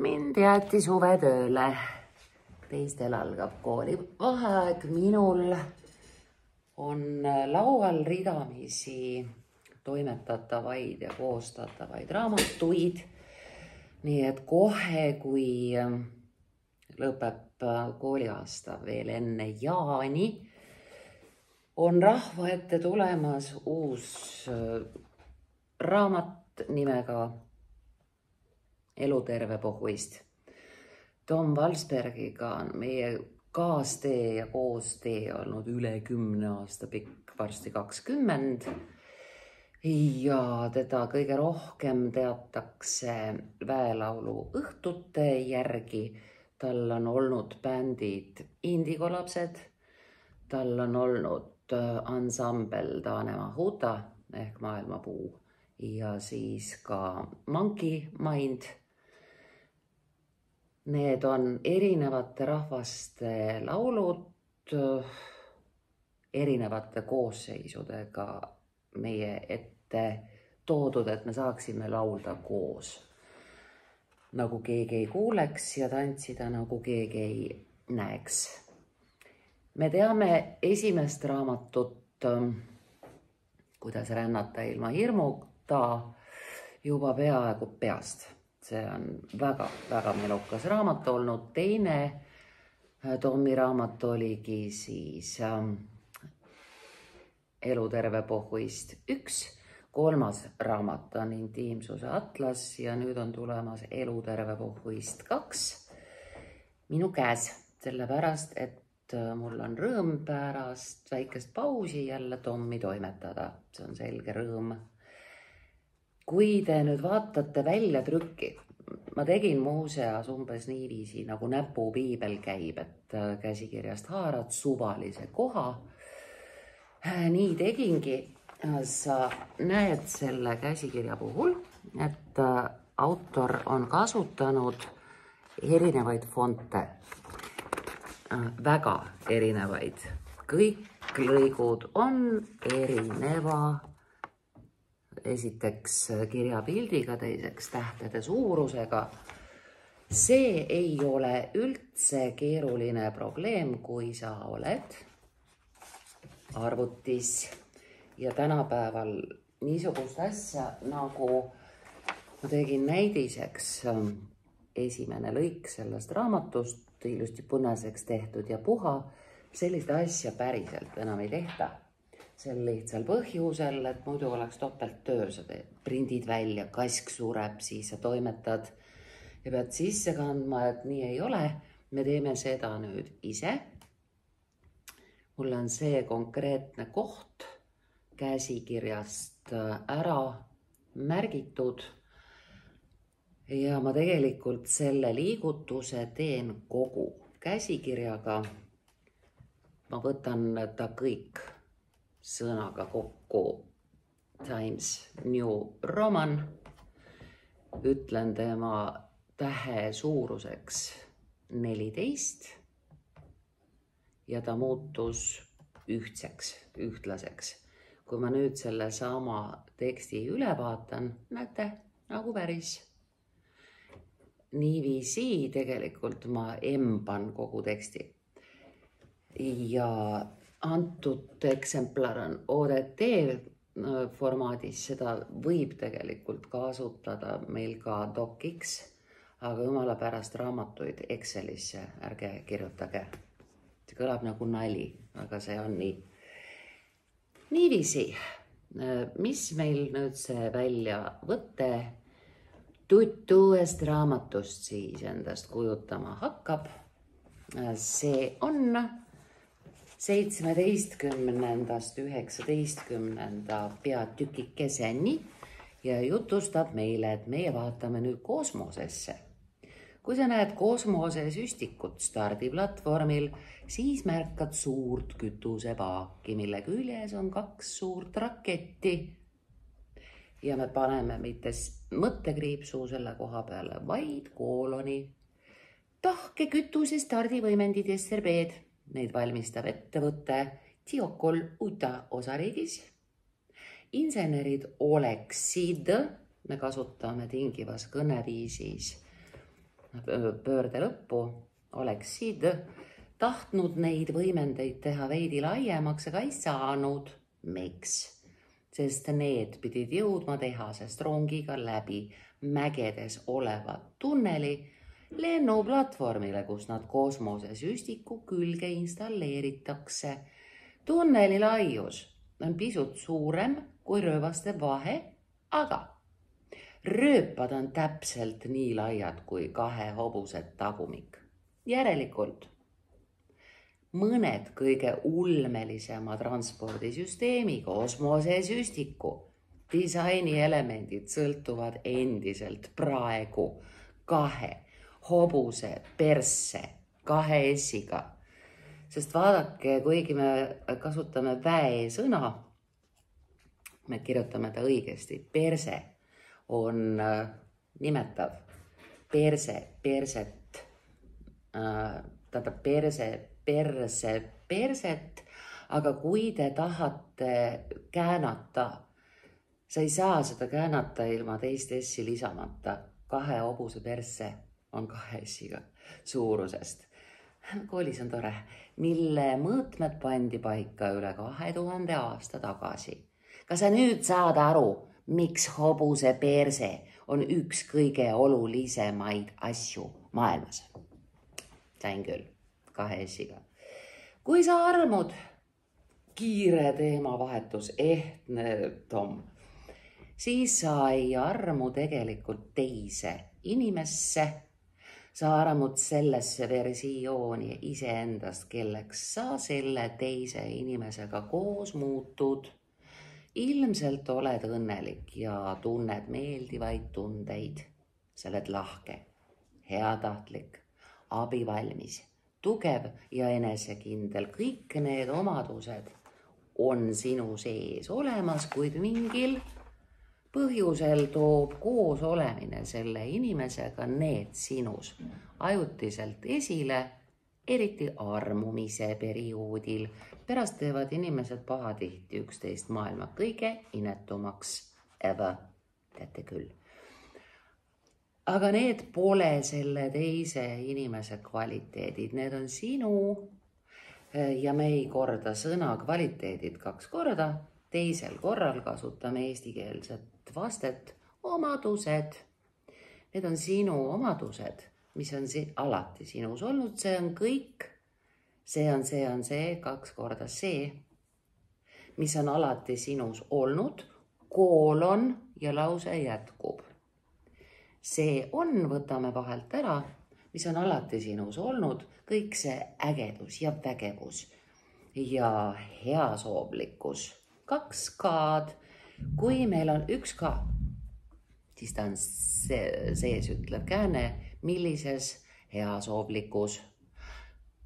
Mind jäeti suvetööle. Teistel algab koolivaheaeg. Minul on laual ridamisi toimetatavaid ja koostatavaid raamatuid. Nii et kohe, kui lõpeb kooliaasta veel enne jaani, on rahva ette tulemas uus raamat nimega Eluterve pohhuist. Tom Valsbergiga on meie kaastee ja koostee olnud üle 10 aasta pikk, varsti 20. Ja teda kõige rohkem teatakse väelaulu õhtute järgi. Tal on olnud bändid Indigo lapsed, tal on olnud ansambel Danemaa Huta ehk Maailmapuu ja siis ka Monkey Mind. Need on erinevate rahvaste laulud, erinevate koosseisudega meie ette toodud, et me saaksime laulda koos. Nagu keegi ei kuuleks ja tantsida, nagu keegi ei näeks. Me teame esimest raamatut, kuidas rännata ilma hirmuta, juba peaaegu peast. See on väga melukas raamat olnud. Teine Tommi raamat oligi siis Eluterve pohhuist 1. Kolmas raamat on Intiimsuse atlas ja nüüd on tulemas Eluterve pohhuist 2 minu käes. Sellepärast, et mul on rõõm pärast väikest pausi jälle Tommi toimetada. See on selge rõõm. Kui te nüüd vaatate väljatrükki, ma tegin muuseas umbes niiviisi, nagu näpupiibel käib, et käsikirjast haarad suvalise koha. Nii tegingi. Sa näed selle käsikirja puhul, et autor on kasutanud erinevaid fonte. Väga erinevaid. Kõik lõigud on erineva. Esiteks kirjapildiga, teiseks tähtede suurusega. See ei ole üldse keeruline probleem, kui sa oled arvutis ja tänapäeval niisugust asja, nagu ma tegin näidiseks esimene lõik sellest raamatust, ilusti punaseks tehtud ja puha, sellist asja päriselt enam ei tehta. Sel lihtsal põhjusel, et muidu oleks topelttöö, sa prindid välja, kask sureb, siis sa toimetad ja pead sisse kandma, et nii ei ole. Me teeme seda nüüd ise. Mul on see konkreetne koht käsikirjast ära märgitud ja ma tegelikult selle liigutuse teen kogu käsikirjaga. Ma võtan ta kõik sõnaga kokku Times New Roman. Ütlen tema tähe suuruseks 14 ja ta muutus ühtlaseks. Kui ma nüüd selle sama teksti üle vaatan, näete, nagu päris. Niiviisi tegelikult ma emban kogu teksti. Ja antud eksemplar on ODT formaadis, seda võib tegelikult kasutada meil ka DocX, aga jumala pärast raamatuid Excelisse ärge kirjutage. See kõlab nagu nali, aga see on nii. Niiviisi, mis meil nüüd see väljavõte uuest raamatust siis endast kujutama hakkab? See on 17. 19. peatükikeseni ja jutustab meile, et meie vaatame nüüd kosmosesse. Kui sa näed kosmosesüstikut stardiplatvormil, siis märkad suurt kütusepaaki, mille küljes on 2 suurt raketti. Ja me paneme mitte mõttekriipsu selle koha peale, vaid kooloni. Tahke kütuse stardivõimendid SRB-d. Neid valmistab ettevõte Tiokol Uta osariigis. Insenerid oleksid, me kasutame tingivas kõneviisis pöörde lõppu oleksid tahtnud neid võimendeid teha veidi laiemaks, aga ei saanud. Miks? Sest need pidid jõudma tehasest rongiga läbi mägedes oleva tunneli lennuplatvormile, kus nad kosmosesüstiku külge installeeritakse. Tunneli laius on pisut suurem kui rööbaste vahe, aga rööpad on täpselt nii laiad kui 2 hobuse tagumik. Järelikult mõned kõige ulmelisema transpordisüsteemi kosmosesüstiku disainielemendid sõltuvad endiselt praegu 2 hobuse persse 2 S-iga. Sest vaadake, kuigi me kasutame väe sõna, me kirjutame ta õigesti. Perse on nimetav. Perset. Tähendab perset. Aga kui te tahate käänata, sa ei saa seda käänata ilma teist S-i lisamata. 2 hobuse persse on 2 S-iga suurusest. Koolis on tore, mille mõõtmed pandi paika üle 2000 aasta tagasi. Kas sa nüüd saad aru, miks hobuse perse on üks kõige olulisemaid asju maailmas? Sain küll 2 S-iga. Kui sa armud, kiire teemavahetus, ehtne Tom, siis sa ei armu tegelikult teise inimesse. Sa armud sellesse versiooni iseendast, kelleks sa selle teise inimesega koos muutud. Ilmselt oled õnnelik ja tunned meeldivaid tundeid. Sa oled lahke, heatahtlik, abivalmis, tugev ja enesekindel. Kõik need omadused on sinu sees olemas, kuid mingil põhjusel toob koos olemine selle inimesega need sinus ajutiselt esile, eriti armumise perioodil. Pärast teevad inimesed pahatihti üksteist maailma kõige inetumaks ever, teate küll. Aga need pole selle teise inimese kvaliteedid, need on sinu ja me ei korda sõna kvaliteedid 2 korda. Teisel korral kasutame eestikeelset vastet omadused. Need on sinu omadused, mis on alati sinus olnud. See on kõik. See on 2 korda see, mis on alati sinus olnud, koolon ja lause jätkub. See on, võtame vahelt ära, mis on alati sinus olnud, kõik see ägedus ja vägevus ja heasoovlikkus. 2 K-d. Kui meil on 1 K, siis ta on sees ütlev kääne, millises heasoovlikkus.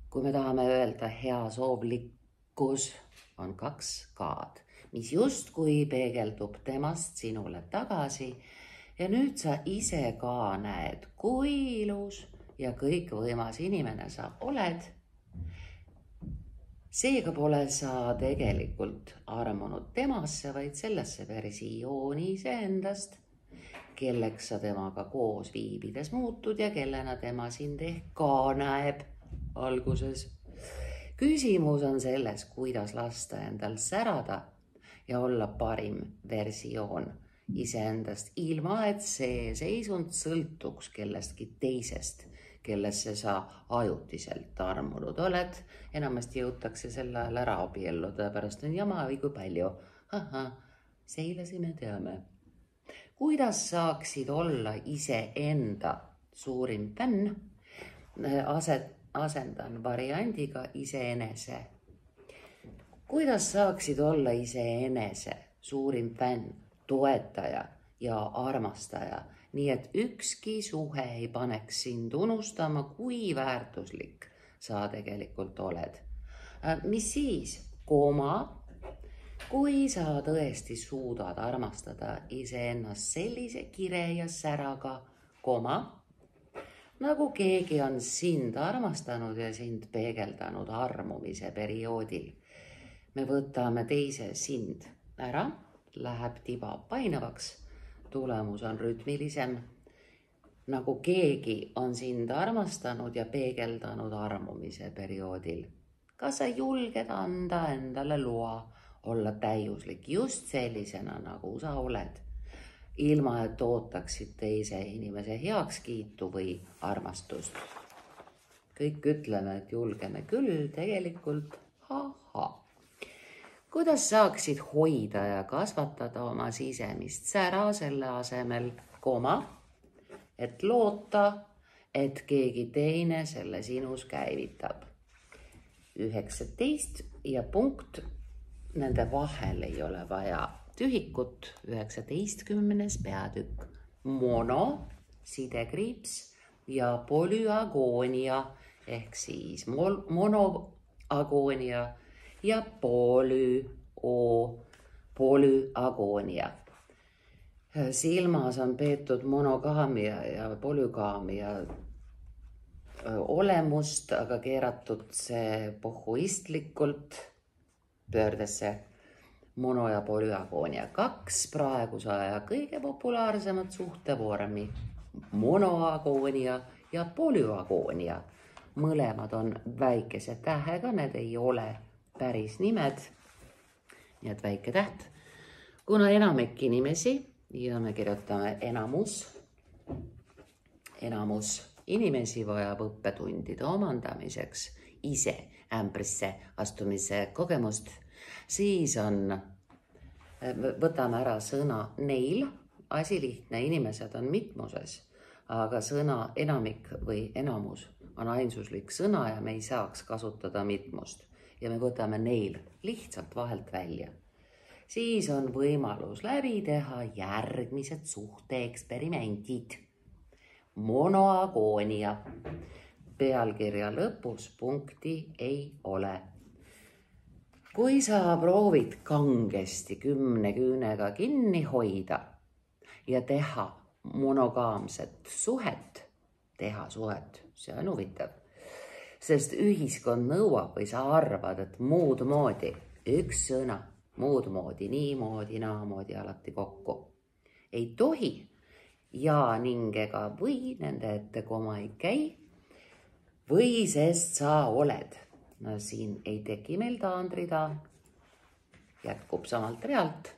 Kui me tahame öelda heasoovlikkus, on 2 K-d, mis justkui peegeldub temast sinule tagasi. Ja nüüd sa ise ka näed, kui ilus ja kõikvõimas inimene sa oled. Seega pole sa tegelikult armunud temasse, vaid sellesse versiooni iseendast, kelleks sa temaga koos viibides muutud ja kellena tema sind ehk ka näeb alguses. Küsimus on selles, kuidas lasta endal särada ja olla parim versioon iseendast, ilma et see seisund sõltuks kellestki teisest, kellesse sa ajutiselt armunud oled. Enamasti jõutakse sel ajal ära abielluda, pärast on jama või kui palju. Seilasi me teame. Kuidas saaksid olla iseenda suurim fänn? Asendan variandiga iseenese. Kuidas saaksid olla iseenese suurim fänn, toetaja ja armastaja, nii et ükski suhe ei paneks sind unustama, kui väärtuslik sa tegelikult oled. Mis siis? Kui sa tõesti suudad armastada iseennast sellise kire ja säraga, nagu keegi on sind armastanud ja sind peegeldanud armumise perioodil. Me võtame teise sind ära, läheb tiba painavaks, tulemus on rütmilisem. nagu keegi on sind armastanud ja peegeldanud armumise perioodil. Kas sa julged anda endale loa olla täiuslik just sellisena, nagu sa oled, ilma et ootaksid teise inimese heakskiitu või armastust? Kõik ütleme, et julgeme küll, tegelikult Kuidas saaksid hoida ja kasvatada oma sisemist sära selle asemel, et loota, et keegi teine selle sinus käivitab? 19 ja punkt, nende vahel ei ole vaja tühikut. 19. peatükk, mono, sidekriips ja polüagoonia ehk siis monoagoonia ja polüagoonia. Silmas on peetud monogaamia ja polügaamia olemust, aga keeratud see pohhuistlikult pöördesse. Mono- ja polüagoonia, 2 praeguse aja kõige populaarsemat suhtevormi, monoagoonia ja polüagoonia. Mõlemad on väikese tähega, need ei ole päris nimed, nii et väike täht. Kuna enamik inimesi, ja me kirjutame enamus inimesi vajab õppetundide omandamiseks ise ämbrisse astumise kogemust, siis võtame ära sõna neil, asi lihtne, inimesed on mitmuses, aga sõna enamik või enamus on ainsuslik sõna ja me ei saaks kasutada mitmust. Ja me võtame neil lihtsalt vahelt välja. Siis on võimalus läbi teha järgmised suhteeksperimendid. Monoagoonia. Pealkirja lõpus punkti ei ole. Kui sa proovid kangesti 10 küünega kinni hoida ja teha monogaamset suhet, see on huvitav, sest ühiskond nõuab või sa arvad, et muud moodi, üks sõna, muud moodi, niimoodi, naamoodi alati kokku. Ei tohi ja ning ega või nende ette koma ei käi või sest sa oled. No siin ei teki meil taandrida, jätkub samalt realt,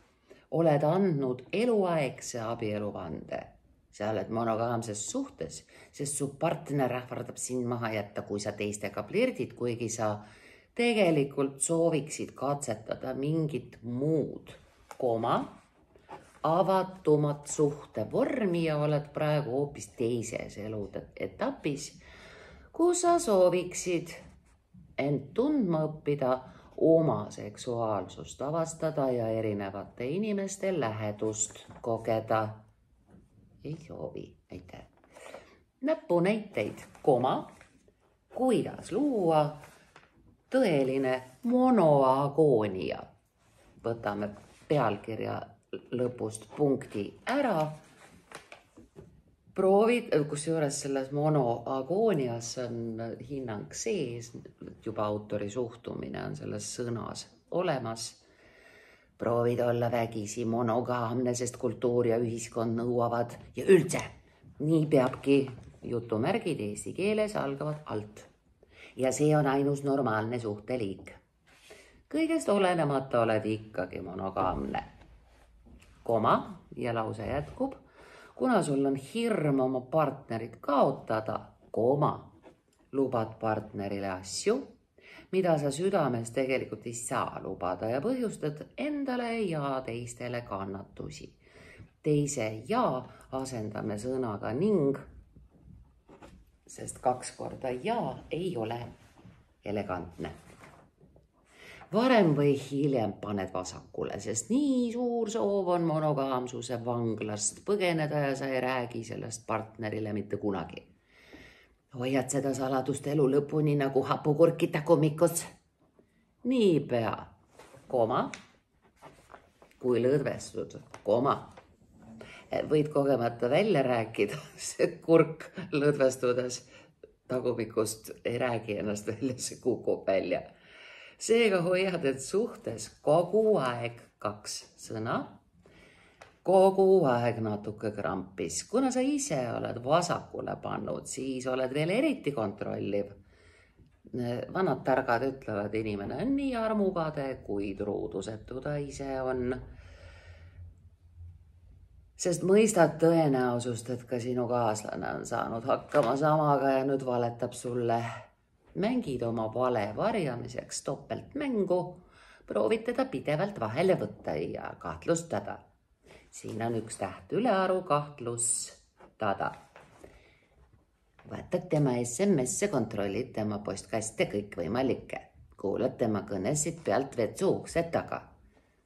oled andnud eluaegse abieluvande. Sa oled monogaamses suhtes, sest su partner ähvardab sind maha jätta, kui sa teistega flirdid, kuigi sa tegelikult sooviksid katsetada mingit muud, avatumat suhtevormi ja oled praegu hoopis teises eluetapis, kus sa sooviksid end tundma õppida, oma seksuaalsust avastada ja erinevate inimeste lähedust kogeda. Ei soovi, aitäh. Näpunäiteid, kuidas luua tõeline monoagoonia. Võtame pealkirja lõpust punkti ära. Proovid, kusjuures selles monoagoonias on hinnang sees, juba autori suhtumine on selles sõnas olemas. Proovid olla vägisi monogaamne, sest kultuur ja ühiskond nõuavad ja üldse nii peabki, jutumärgid eesti keeles algavad alt. Ja see on ainus normaalne suhteliik. Kõigest olenemata oled ikkagi monogaamne. Ja lause jätkub, kuna sul on hirm oma partnerit kaotada, lubad partnerile asju, mida sa südames tegelikult ei saa lubada ja põhjustad endale ja teistele kannatusi. Teise ja asendame sõnaga ning, sest 2 korda ja ei ole elegantne. Varem või hiljem paned vasakule, sest nii suur soov on monogaamsuse vanglast põgeneda ja sa ei räägi sellest partnerile mitte kunagi. Hoiad seda saladust elu lõpuni nagu hapukurkita kommikus. Niipea, kui lõdvestud, võid kogemata välja rääkida, see kurk lõdvestudes tagumikust ei räägi ennast välja, see kukub välja. Seega hoiad, et suhtes kogu aeg 2 sõna kogu aeg natuke krampis. Kuna sa ise oled vasakule pannud, siis oled veel eriti kontrolliv. Vanad targad ütlevad, inimene on nii armukade, kui truudusetu ta ise on. Sest mõistad tõenäosust, et ka sinu kaaslane on saanud hakkama samaga ja nüüd valetab sulle. Mängid oma vale varjamiseks topeltmängu, proovid teda pidevalt vahele võtta ja kahtlustada. Siin on üks täht ülearu kahtlustada. Vaatad tema SMS-e, kontrollid tema postkaste kõikvõimalikke. Kuulad tema kõnesid pealt vetsu ukse taga.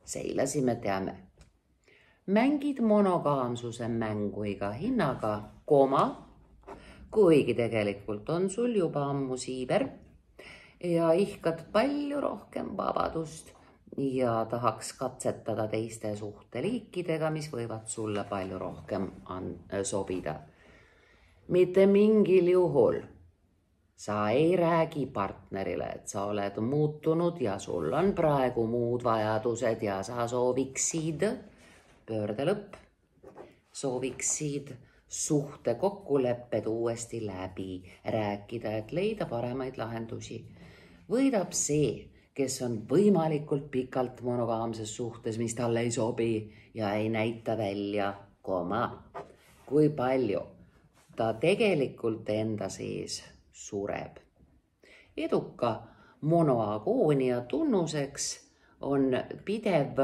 Seilasi me teame. Mängid monogaamsuse mängu iga hinnaga, kuigi tegelikult on sul juba ammu siiber ja ihkad palju rohkem vabadust ja tahaks katsetada teiste suhteliikidega, mis võivad sulle palju rohkem sobida. Mitte mingil juhul sa ei räägi partnerile, et sa oled muutunud ja sul on praegu muud vajadused ja sa sooviksid, pöörde lõpp, sooviksid suhte kokkulepped uuesti läbi rääkida, et leida paremaid lahendusi. Võidab see, kes on võimalikult pikalt monogaamses suhtes, mis talle ei sobi ja ei näita välja, kui palju ta tegelikult enda sees sureb. Eduka monoagoonia tunnuseks on pidev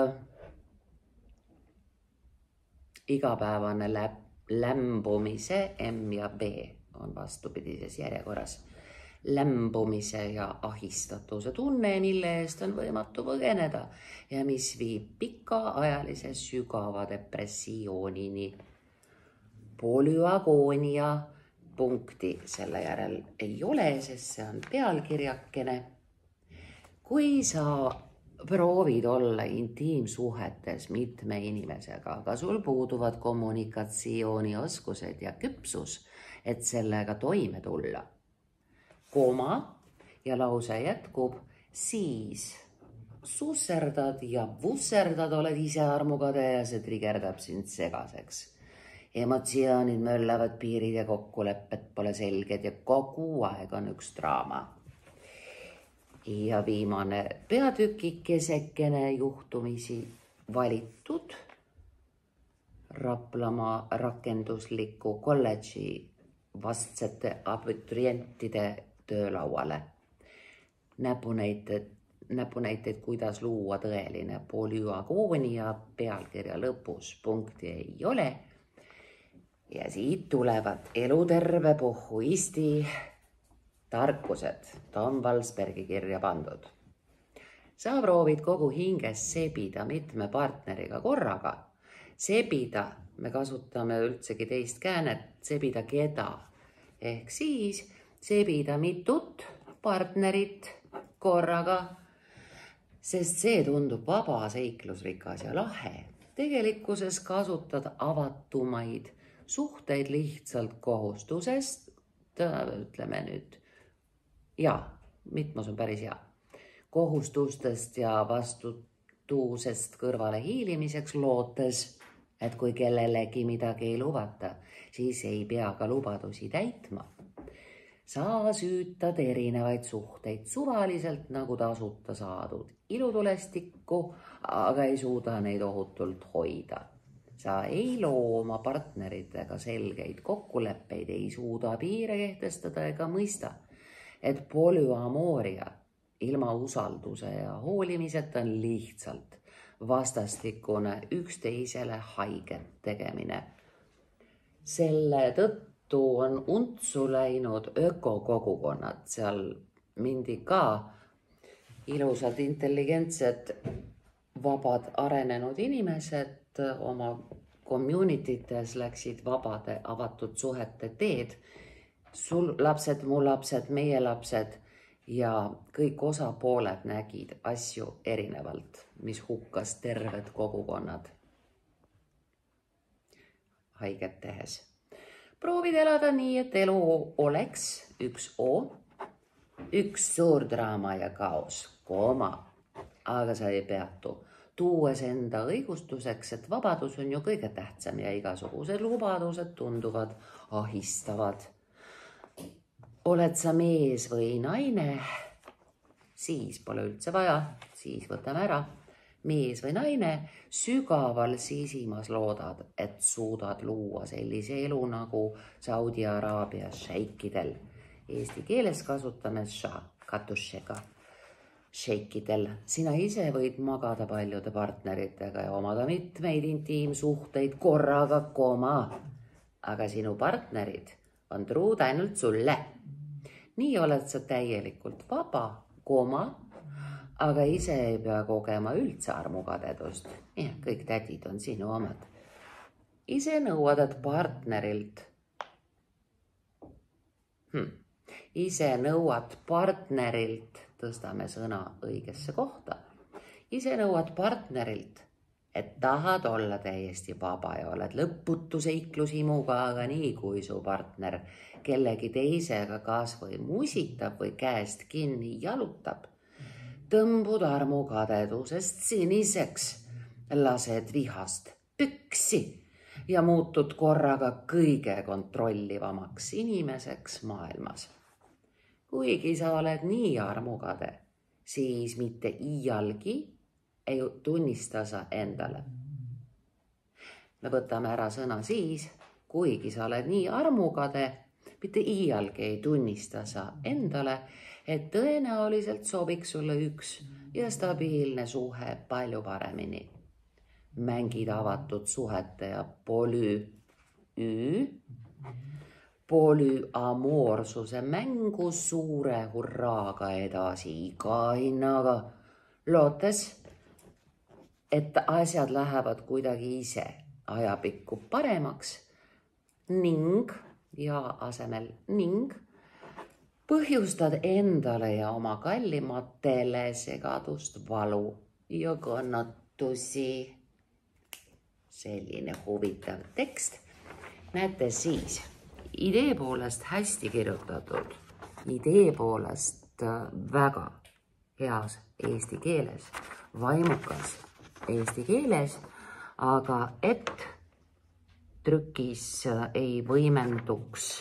igapäevane lämbumise, M ja B on vastupidises järjekorras, lämbumise ja ahistatuse tunne, mille eest on võimatu põgeneda ja mis viib pikaajalise sügava depressioonini. Polüagoonia punkti selle järel ei ole, sest see on pealkirjakene. Kui sa proovid olla intiimsuhetes mitme inimesega, aga sul puuduvad kommunikatsioonioskused ja küpsus, et sellega toime tulla, ja lause jätkub, siis susserdad ja vusserdad, oled ise armukade ja see trigerdab sind segaseks. Emotsioonid möllavad, piirid ja kokkulepped pole selged ja kogu aeg on üks draama. Ja viimane peatükikesekene juhtumisi valitud Raplamaa rakendusliku kolledži vastsete abiturientide töölauale. Näpunäited, kuidas luua tõeline polüagoonia, pealkirja lõpus punkti ei ole. Ja siit tulevad eluterve pohhuisti tarkused, Tom Valsbergi kirja pandud. Sa proovid kogu hinges sebida mitme partneriga korraga. Sebida, me kasutame üldsegi teist käänet, sebida keda. Ehk siis sebida mitut partnerit korraga, sest see tundub vaba, seiklusrikas ja lahe. Tegelikkuses kasutad avatumaid suhteid lihtsalt kohustusest, ütleme nüüd, mitmus on päris hea. Kohustustest ja vastutusest kõrvale hiilimiseks lootes, et kui kellelegi midagi ei lubata, siis ei pea ka lubadusi täitma. Sa süütad erinevaid suhteid suvaliselt nagu tasuta saadud ilutulestikku, aga ei suuda neid ohutult hoida. Sa ei loo oma partneritega selgeid kokkuleppeid, ei suuda piire kehtestada ega mõista, et polüamooria ilma usalduse ja hoolimiseta on lihtsalt vastastikune üksteisele haiget tegemine. Selle tõttu on untsu läinud ökokogukonnad, seal mindi ka ilusad, intelligentsed, vabad, arenenud inimesed oma communitytes läksid vabade avatud suhete teed. Sul lapsed, mu lapsed, meie lapsed ja kõik osapooled nägid asju erinevalt, mis hukkas terved kogukonnad haiget tehes. Proovid elada nii, et elu oleks üks suur draama ja kaos, aga sa ei peatu. tuues enda õigustuseks, et vabadus on ju kõige tähtsam ja igasugused lubadused tunduvad ahistavad. Oled sa mees või naine, siis pole üldse vaja, siis võtame ära. Mees või naine, sügaval sisimas loodad, et suudad luua sellise elu nagu Saudi Araabia šeikidel. Eesti keeles kasutame katušega. Šeikidel. Sina ise võid magada paljude partneritega ja omada mitmeid intiimsuhteid korraga, aga sinu partnerid on truud ainult sulle. Nii oled sa täielikult vaba, aga ise ei pea kogema üldse armukadedust. Ja, kõik tädid on sinu omad. Ise nõuad partnerilt. Ise nõuad partnerilt, tõstame sõna õigesse kohta. Ise nõuad partnerilt, et tahad olla täiesti vaba ja oled lõputu seiklusimuga, aga nii kui su partner kellegi teisega kas või musitab või käest kinni jalutab, tõmbud armukadedusest siniseks, lased vihast püksi ja muutud korraga kõige kontrollivamaks inimeseks maailmas. Kuigi sa oled nii armukade, siis mitte iialgi ei tunnista sa endale. Me võtame ära sõna siis, kuigi sa oled nii armukade, mitte iialgi ei tunnista sa endale, et tõenäoliselt sobiks sulle üks ja stabiilne suhe palju paremini. Mängid avatud suhete ja polüamoorsuse mängu suure hurraaga edasi iga hinnaga, lootes, et asjad lähevad kuidagi ise ajapikku paremaks ning põhjustad endale ja oma kallimatele segadust, valu ja kannatusi. Selline huvitav tekst. Näete siis, idee poolest hästi kirjutatud, idee poolest väga heas eesti keeles, vaimukas eesti keeles, aga et trükis ei võimenduks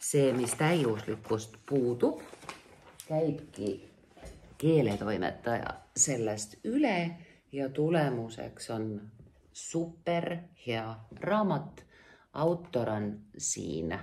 see, mis täiuslikkust puudub, käibki keeletoimetaja sellest üle ja tulemuseks on super hea raamat. Autor on siin.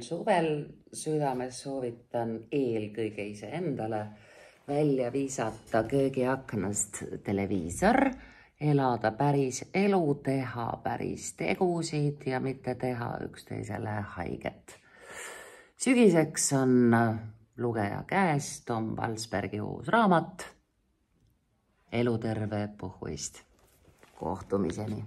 suvel südames soovitan eelkõige iseendale välja visata köögiaknast televiisor, elada päris elu, teha päris tegusid ja mitte teha üksteisele haiget. Sügiseks on lugeja käes Tom Valsbergi uus raamat Eluterve puhhuist. Kohtumiseni!